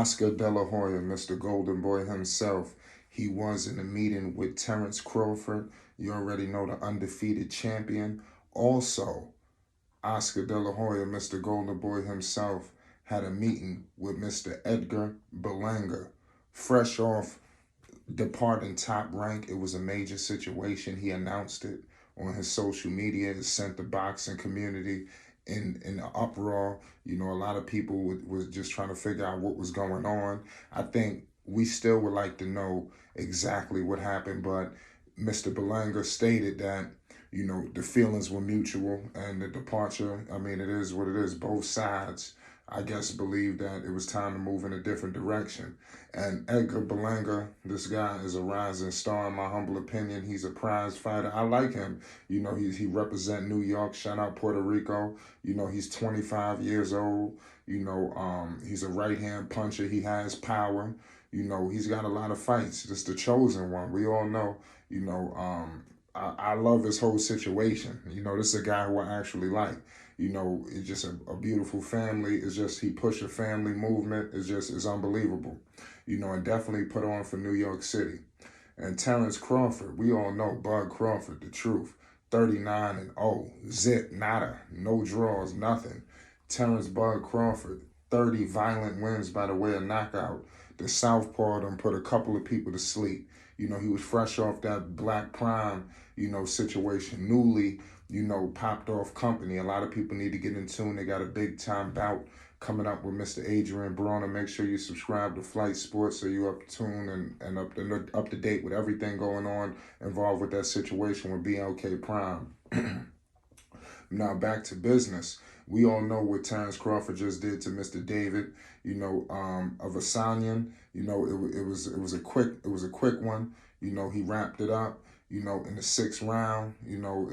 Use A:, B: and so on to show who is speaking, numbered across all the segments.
A: Oscar De La Hoya, Mr. Golden Boy himself, he was in a meeting with Terence Crawford. You already know, the undefeated champion. Also, Oscar De La Hoya, Mr. Golden Boy himself, had a meeting with Mr. Edgar Berlanga. Fresh off departing Top Rank, it was a major situation. He announced it on his social media. It sent the boxing community in the uproar. You know, a lot of people was just trying to figure out what was going on. I think we still would like to know exactly what happened, but Mr. Berlanga stated that, you know, the feelings were mutual and the departure, I mean, it is what it is. Both sides, I guess, believed that it was time to move in a different direction. And Edgar Berlanga, this guy is a rising star in my humble opinion. He's a prize fighter. I like him. You know, he represent New York. Shout out Puerto Rico. You know, he's 25 years old. You know, he's a right-hand puncher. He has power. You know, he's got a lot of fights. Just the chosen one. We all know, you know, I love his whole situation. You know, this is a guy who I actually like. You know, it's just a beautiful family. It's just, he pushed a family movement. It's unbelievable. You know, and definitely put on for New York City. And Terence Crawford, we all know Bud Crawford, the truth. 39-0, zip, nada, no draws, nothing. Terence Bud Crawford, 30 violent wins by the way of knockout. The Southpaw done put a couple of people to sleep. You know, he was fresh off that Black Prime, you know, situation. Newly, you know, popped off company. A lot of people need to get in tune. They got a big time bout coming up with Mr. Adrian Braun. Make sure you subscribe to Flight Sports so you're up to tune and up to date with everything going on involved with that situation with BLK Prime. Now back to business. We all know what Terence Crawford just did to Mr. David, you know, of Asanyan. You know, it was a quick one. You know, he wrapped it up. You know, in the 6th round. You know,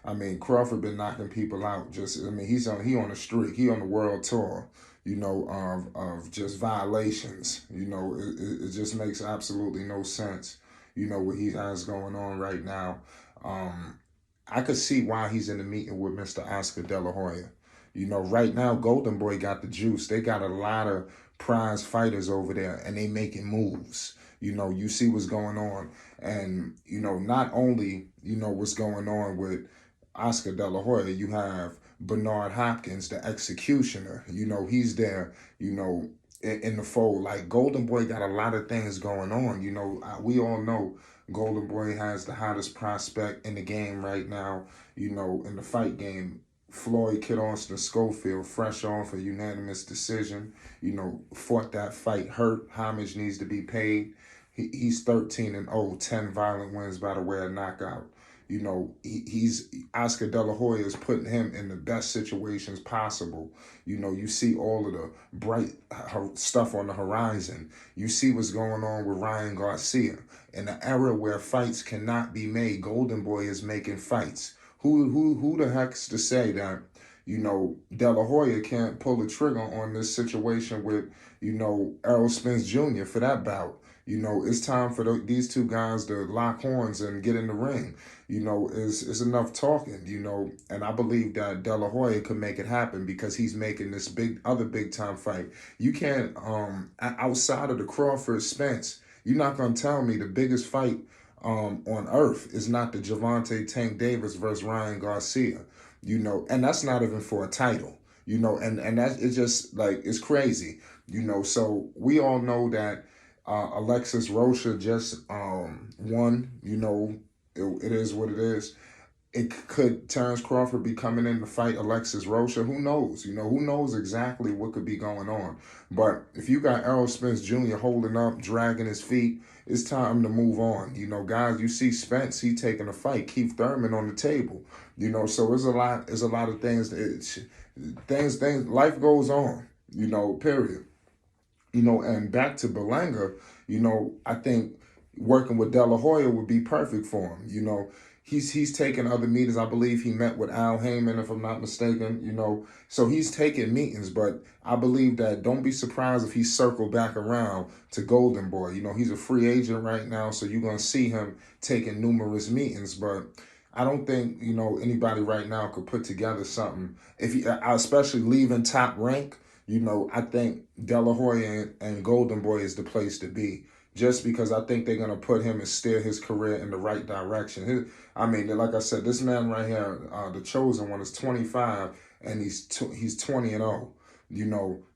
A: I mean, Crawford been knocking people out. Just, I mean, he on a streak. He on the world tour. You know, of just violations. You know, it just makes absolutely no sense. You know what he has going on right now. I could see why he's in the meeting with Mr. Oscar De La Hoya. You know, right now, Golden Boy got the juice. They got a lot of prize fighters over there, and they making moves. You know, you see what's going on. And, you know, not only, you know, what's going on with Oscar De La Hoya, you have Bernard Hopkins, the executioner. You know, he's there, you know, in the fold. Like, Golden Boy got a lot of things going on. You know, we all know Golden Boy has the hottest prospect in the game right now, you know, in the fight game. Floyd Kid Austin Schofield, fresh off a unanimous decision, you know, fought that fight hurt. Homage needs to be paid. He's 13-0, 10 violent wins by the way of knockout. You know, he's Oscar De La Hoya is putting him in the best situations possible. You know, you see all of the bright stuff on the horizon. You see what's going on with Ryan Garcia. In an era where fights cannot be made, Golden Boy is making fights. Who the heck's to say that, you know, De La Hoya can't pull the trigger on this situation with, you know, Errol Spence Jr. for that bout? You know, it's time for these two guys to lock horns and get in the ring. You know, it's enough talking, you know, and I believe that De La Hoya could make it happen because he's making this other big time fight. You can't, outside of the Crawford Spence, you're not going to tell me the biggest fight on earth is not the Gervonta Tank Davis versus Ryan Garcia, you know, and that's not even for a title, you know, and that it's just like, it's crazy, you know. So we all know that Alexis Rocha just won. You know, it is what it is. Could Terence Crawford be coming in to fight Alexis Rocha? Who knows? You know, who knows exactly what could be going on. But if you got Errol Spence Jr. holding up, dragging his feet, it's time to move on. You know, guys, you see Spence, he taking a fight. Keith Thurman on the table. You know, so there's a lot of things. Life goes on, you know, period. You know, and back to Berlanga, you know, I think working with De La Hoya would be perfect for him. You know, he's taken other meetings. I believe he met with Al Heyman, if I'm not mistaken, you know. So he's taking meetings, but I believe that don't be surprised if he circled back around to Golden Boy. You know, he's a free agent right now, so you're going to see him taking numerous meetings, but I don't think, you know, anybody right now could put together something, if he, especially leaving Top Rank. I think De La Hoya and Golden Boy is the place to be. Just because I think they're gonna put him and steer his career in the right direction. Like I said, this man right here, the chosen one, is 25 and he's 20-0.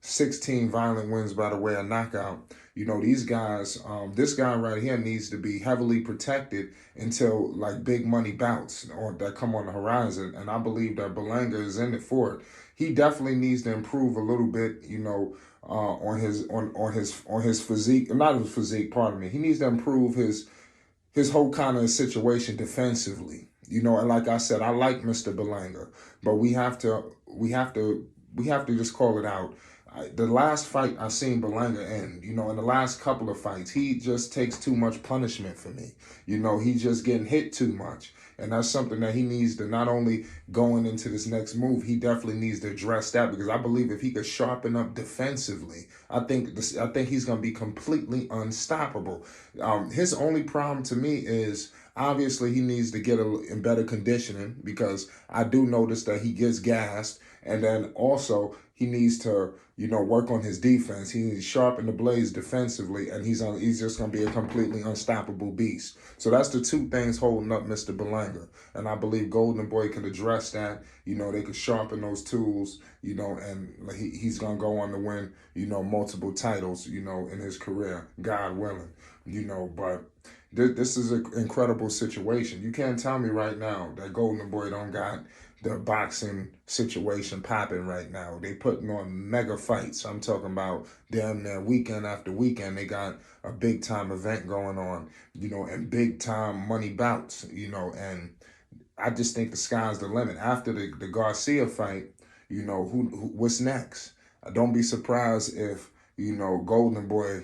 A: 16 violent wins by the way of knockout. These guys, this guy right here needs to be heavily protected until like big money bouts or that come on the horizon. And I believe that Berlanga is in it for it. He definitely needs to improve a little bit, on his physique, not his physique, pardon me. He needs to improve his whole kind of situation defensively. And like I said, I like Mr. Berlanga, but we have to just call it out. The last fight I seen Berlanga in the last couple of fights, he just takes too much punishment for me. He's just getting hit too much. And that's something that he needs to not only going into this next move, he definitely needs to address that because I believe if he could sharpen up defensively, I think he's going to be completely unstoppable. His only problem to me is obviously he needs to get in better conditioning because I do notice that he gets gassed. And then also he needs to, work on his defense. He needs to sharpen the blades defensively, and he's just going to be a completely unstoppable beast. So that's the two things holding up Mr. Berlanga. And I believe Golden Boy could address that. They could sharpen those tools, and he's going to go on to win, multiple titles, in his career, God willing, but this is an incredible situation. You can't tell me right now that Golden Boy don't got the boxing situation popping right now. They putting on mega fights. I'm talking about damn near weekend after weekend. They got a big time event going on, and big time money bouts, and I just think the sky's the limit. After the Garcia fight, what's next? Don't be surprised if, Golden Boy,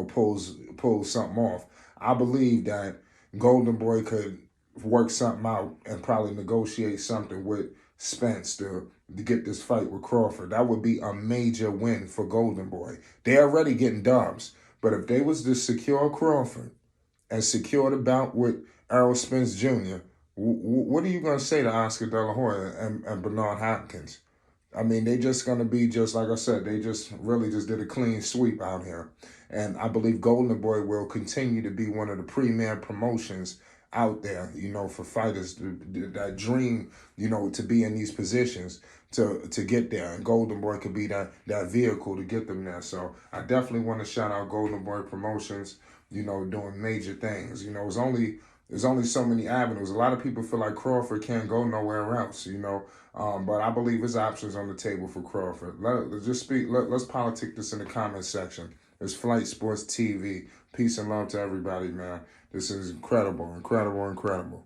A: pulls something off. I believe that Golden Boy could work something out and probably negotiate something with Spence to get this fight with Crawford. That would be a major win for Golden Boy. They're already getting dubs, but if they was to secure Crawford and secure the bout with Errol Spence Jr., what are you going to say to Oscar De La Hoya and Bernard Hopkins? I mean, they just going to be just, like I said, they just really just did a clean sweep out here. And I believe Golden Boy will continue to be one of the premier promotions out there, for fighters that dream, to be in these positions to get there. And Golden Boy could be that vehicle to get them there. So I definitely want to shout out Golden Boy Promotions, doing major things. There's only so many avenues. A lot of people feel like Crawford can't go nowhere else, but I believe his options on the table for Crawford. Let's politic this in the comment section. It's Flight Sports TV. Peace and love to everybody, man. This is incredible, incredible, incredible.